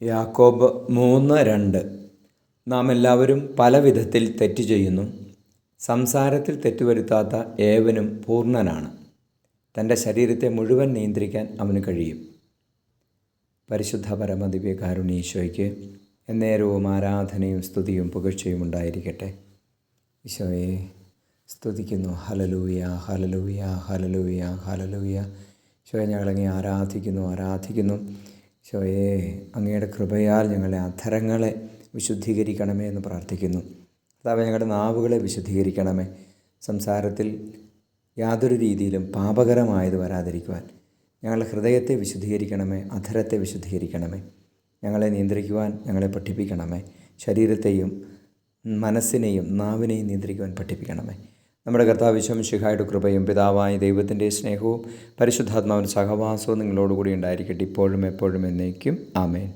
യാക്കോബ് 3:2 നാം എല്ലാവരും പല വിധത്തിൽ തെറ്റ് ചെയ്യുന്നു. സംസാരത്തിൽ തെറ്റുവരുത്താത്ത ഏവനും പൂർണ്ണനാണ്. തൻ്റെ ശരീരത്തെ മുഴുവൻ നിയന്ത്രിക്കാൻ അവന് കഴിയും. പരിശുദ്ധ പരമദിവ്യകാരുണ്യ എന്നേരവും ആരാധനയും സ്തുതിയും പുകഴ്ചയും ഉണ്ടായിരിക്കട്ടെ. ഈശോയെ സ്തുതിക്കുന്നു. Hallelujah, hallelujah, hallelujah, hallelujah. ഈശോയെ ഞങ്ങളങ്ങേ ആരാധിക്കുന്നു. ഈശോയെ അങ്ങയുടെ കൃപയാൽ ഞങ്ങളുടെ അധരങ്ങളെ വിശുദ്ധീകരിക്കണമേ എന്ന് പ്രാർത്ഥിക്കുന്നു. കർത്താവേ, ഞങ്ങളുടെ നാവുകളെ വിശുദ്ധീകരിക്കണമേ. സംസാരത്തിൽ യാതൊരു രീതിയിലും പാപകരമായത് വരാതിരിക്കുവാൻ ഞങ്ങളുടെ ഹൃദയത്തെ വിശുദ്ധീകരിക്കണമേ, അധരത്തെ വിശുദ്ധീകരിക്കണമേ. ഞങ്ങളെ നിയന്ത്രിക്കുവാൻ ഞങ്ങളെ പഠിപ്പിക്കണമേ. ശരീരത്തെയും മനസ്സിനെയും നാവിനെയും നിയന്ത്രിക്കുവാൻ പഠിപ്പിക്കണമേ. നമ്മുടെ കർത്താവ് മിശിഹായുടെ കൃപയും പിതാവായ ദൈവത്തിൻ്റെ സ്നേഹവും പരിശുദ്ധാത്മാവിൻ്റെ സഹവാസവും നിങ്ങളോടുകൂടി ഉണ്ടായിരിക്കട്ടെ, ഇപ്പോഴും എപ്പോഴും എന്നേക്കും. ആമേൻ.